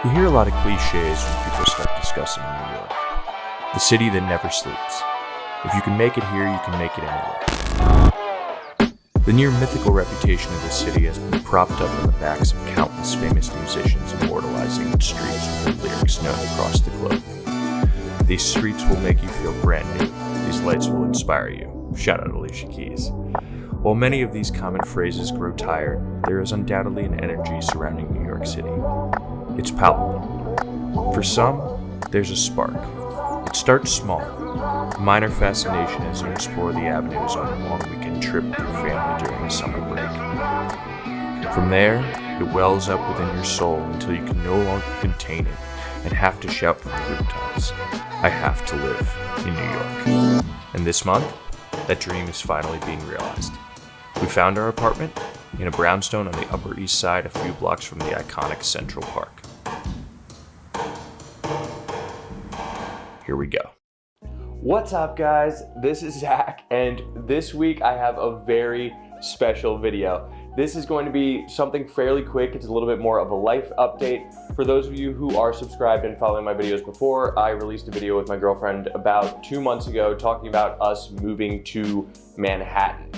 You hear a lot of cliches when people start discussing New York, the city that never sleeps. If you can make it here, you can make it anywhere. The near mythical reputation of the city has been propped up on the backs of countless famous musicians immortalizing its streets with lyrics known across the globe. These streets will make you feel brand new. These lights will inspire you. Shout out Alicia Keys. While many of these common phrases grow tired, there is undoubtedly an energy surrounding New York City. It's palpable. For some, there's a spark. It starts small, a minor fascination as you explore the avenues on a long weekend trip with your family during a summer break. From there, it wells up within your soul until you can no longer contain it and have to shout from the rooftops, I have to live in New York. And this month, that dream is finally being realized. We found our apartment in a brownstone on the Upper East Side, a few blocks from the iconic Central Park. Here we go. What's up, guys? This is Zach, and this week I have a very special video. This is going to be something fairly quick. It's a little bit more of a life update. For those of you who are subscribed and following my videos before, I released a video with my girlfriend about 2 months ago talking about us moving to Manhattan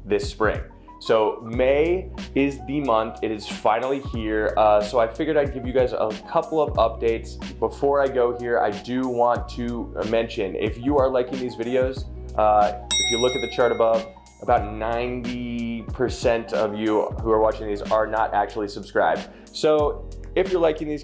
this spring. So May is the month, it is finally here, so I figured I'd give you guys a couple of updates. Before I go here, I do want to mention, if you are liking these videos, if you look at the chart above, about 90% of you who are watching these are not actually subscribed. So if you're liking this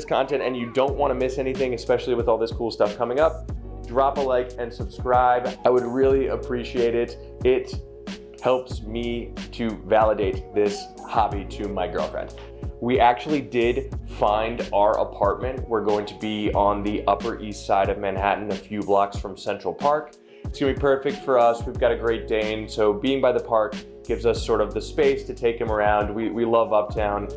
content and you don't want to miss anything, especially with all this cool stuff coming up, drop a like and subscribe. I would really appreciate it. It helps me to validate this hobby to my girlfriend. We actually did find our apartment. We're going to be on the Upper East Side of Manhattan, a few blocks from Central Park. It's gonna be perfect for us. We've got a Great Dane, so being by the park gives us sort of the space to take him around. We love Uptown.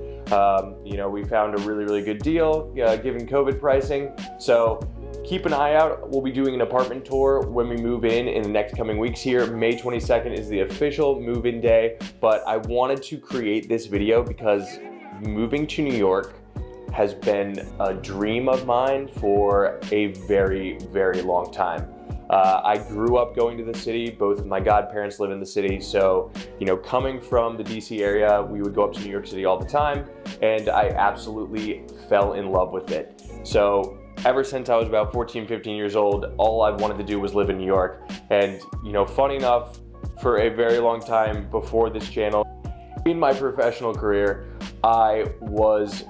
We found a really good deal given COVID pricing. So keep an eye out. We'll be doing an apartment tour when we move in the next coming weeks here. May 22nd is the official move-in day, but I wanted to create this video because moving to New York has been a dream of mine for a very long time. I grew up going to the city. Both of my godparents live in the city. So, coming from the DC area, we would go up to New York City all the time, and I absolutely fell in love with it. So ever since I was about 14, 15 years old, all I wanted to do was live in New York. And, funny enough, for a very long time before this channel, in my professional career, I was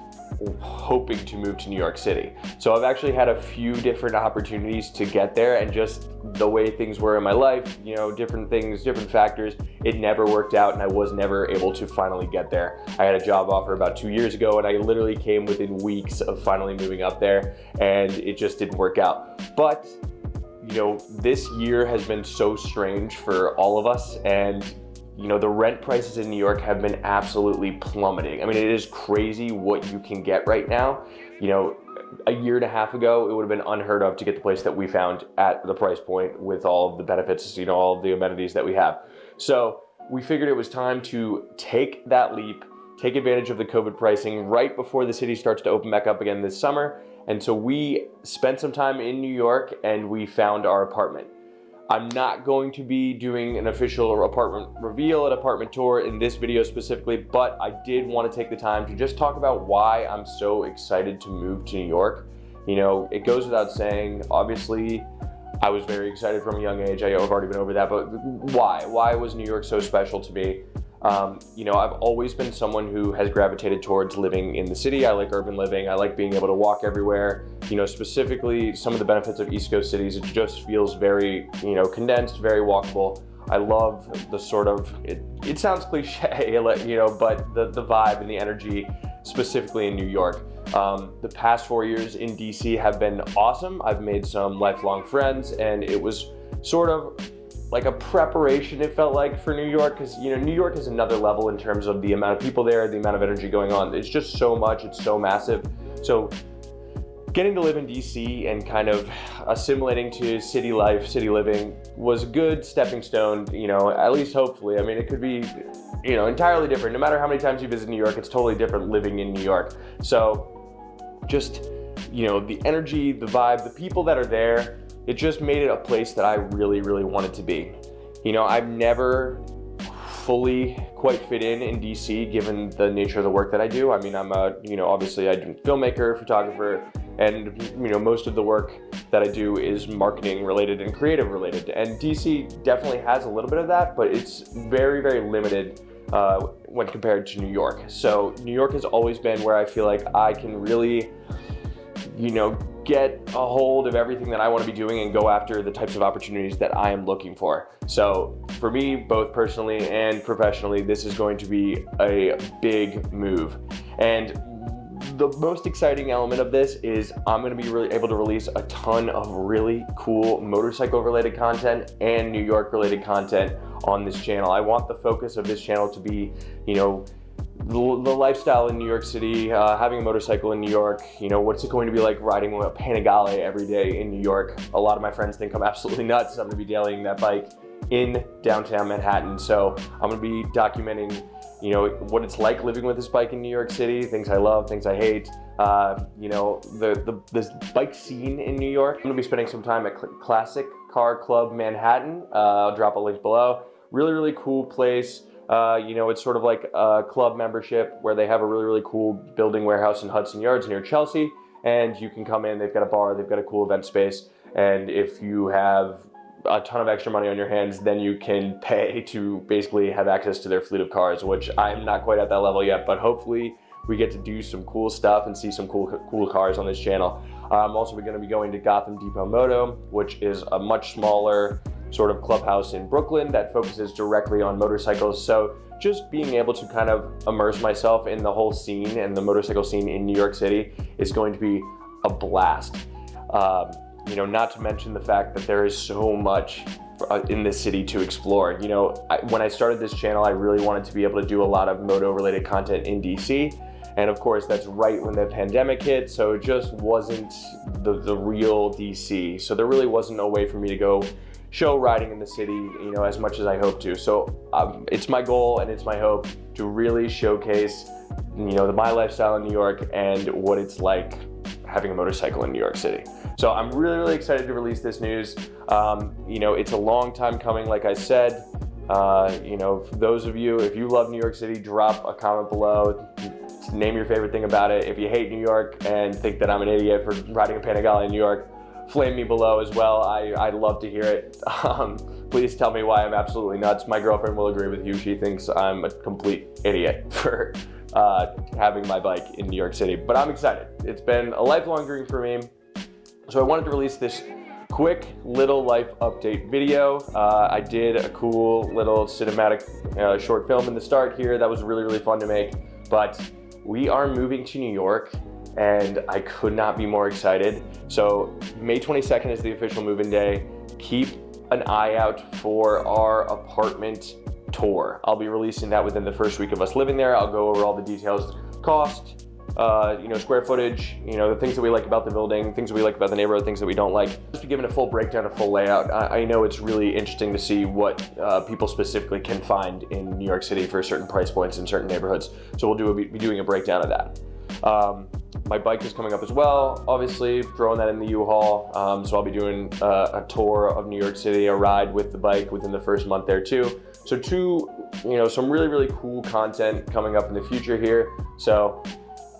hoping to move to New York City. So I've actually had a few different opportunities to get there, and just the way things were in my life, different things, different factors, it never worked out and I was never able to finally get there. I had a job offer about 2 years ago and I literally came within weeks of finally moving up there, and it just didn't work out. But this year has been so strange for all of us, and the rent prices in New York have been absolutely plummeting. I mean, it is crazy what you can get right now. A year and a half ago, it would have been unheard of to get the place that we found at the price point with all of the benefits, all of the amenities that we have. So we figured it was time to take that leap, take advantage of the COVID pricing right before the city starts to open back up again this summer. And so we spent some time in New York and we found our apartment. I'm not going to be doing an official apartment reveal, an apartment tour in this video specifically, but I did want to take the time to just talk about why I'm so excited to move to New York. It goes without saying, obviously, I was very excited from a young age. I've already been over that, but why? Why was New York so special to me? I've always been someone who has gravitated towards living in the city. I like urban living. I like being able to walk everywhere. Specifically some of the benefits of East Coast cities. It just feels very, condensed, very walkable. I love the sort of, it sounds cliche, but the vibe and the energy specifically in New York. The past 4 years in DC have been awesome. I've made some lifelong friends, and it was sort of like a preparation, it felt like, for New York, because New York is another level in terms of the amount of people there, the amount of energy going on. It's just so much, it's so massive. So getting to live in DC and kind of assimilating to city life, city living was a good stepping stone, at least hopefully. I mean, it could be, entirely different. No matter how many times you visit New York, it's totally different living in New York. So just, you know, the energy, the vibe, the people that are there, it just made it a place that I really, really wanted to be. You know, I've never fully quite fit in DC, given the nature of the work that I do. I mean, I'm a, you know, obviously I'm a filmmaker, photographer, and, you know, most of the work that I do is marketing related and creative related. And DC definitely has a little bit of that, but it's very, very limited when compared to New York. So New York has always been where I feel like I can really, you know, get a hold of everything that I want to be doing and go after the types of opportunities that I am looking for. So for me, both personally and professionally, this is going to be a big move. And the most exciting element of this is I'm going to be really able to release a ton of really cool motorcycle related content and New York related content on this channel. I want the focus of this channel to be, you know, the lifestyle in New York City, having a motorcycle in New York, you know, what's it going to be like riding a Panigale every day in New York? A lot of my friends think I'm absolutely nuts. I'm gonna be dailying that bike in downtown Manhattan. So I'm gonna be documenting, you know, what it's like living with this bike in New York City, things I love, things I hate, you know, this bike scene in New York. I'm gonna be spending some time at Classic Car Club Manhattan. I'll drop a link below. Really, really cool place. You know, it's sort of like a club membership where they have a really, really cool building warehouse in Hudson Yards near Chelsea. And you can come in, they've got a bar, they've got a cool event space. And if you have a ton of extra money on your hands, then you can pay to basically have access to their fleet of cars, which I'm not quite at that level yet, but hopefully we get to do some cool stuff and see some cool cars on this channel. I'm also going to be going to Gotham Depot Moto, which is a much smaller sort of clubhouse in Brooklyn that focuses directly on motorcycles. So just being able to kind of immerse myself in the whole scene and the motorcycle scene in New York City is going to be a blast. You know, not to mention the fact that there is so much in this city to explore. You know, when I started this channel, I really wanted to be able to do a lot of moto related content in DC. And of course, that's right when the pandemic hit, so it just wasn't the real DC. So there really wasn't a way for me to go show riding in the city, you know, as much as I hope to. So it's my goal and it's my hope to really showcase, you know, my lifestyle in New York and what it's like having a motorcycle in New York City. So I'm really, really excited to release this news. You know, it's a long time coming, like I said. You know, for those of you, if you love New York City, drop a comment below. Name your favorite thing about it. If you hate New York and think that I'm an idiot for riding a Panigale in New York, flame me below as well. I'd love to hear it. Please tell me why I'm absolutely nuts. My girlfriend will agree with you. She thinks I'm a complete idiot for having my bike in New York City, but I'm excited. It's been a lifelong dream for me. So I wanted to release this quick little life update video. I did a cool little cinematic short film in the start here. That was really, really fun to make, but we are moving to New York and I could not be more excited. So May 22nd is the official move-in day. Keep an eye out for our apartment tour. I'll be releasing that within the first week of us living there. I'll go over all the details, cost, you know, square footage, you know, the things that we like about the building, things that we like about the neighborhood, things that we don't like. Just be given a full breakdown, a full layout. I know it's really interesting to see what people specifically can find in New York City for certain price points in certain neighborhoods. So we'll be doing a breakdown of that. My bike is coming up as well, obviously, throwing that in the U-Haul. So I'll be doing a tour of New York City, a ride with the bike within the first month there too. So you know, some really, really cool content coming up in the future here. So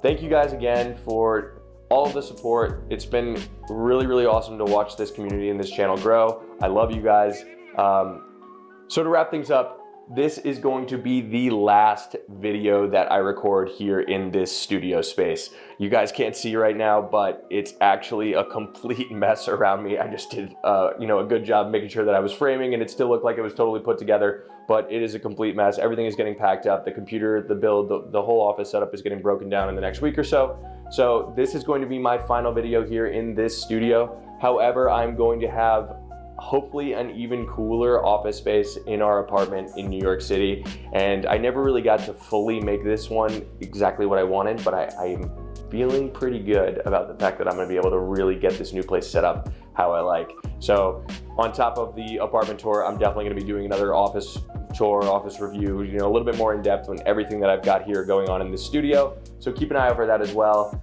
thank you guys again for all of the support. It's been really, really awesome to watch this community and this channel grow. I love you guys. So to wrap things up, this is going to be the last video that I record here in this studio space. You guys can't see right now, but it's actually a complete mess around me. I just did you know, a good job making sure that I was framing and it still looked like it was totally put together, but it is a complete mess. Everything is getting packed up. The computer, the build, the whole office setup is getting broken down in the next week or so. So this is going to be my final video here in this studio. However, I'm going to have hopefully an even cooler office space in our apartment in New York City. And I never really got to fully make this one exactly what I wanted, but I'm feeling pretty good about the fact that I'm gonna be able to really get this new place set up how I like. So on top of the apartment tour, I'm definitely gonna be doing another office tour, office review, you know, a little bit more in depth on everything that I've got here going on in this studio. So keep an eye out for that as well.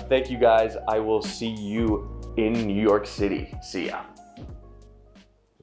Thank you guys. I will see you in New York City. See ya.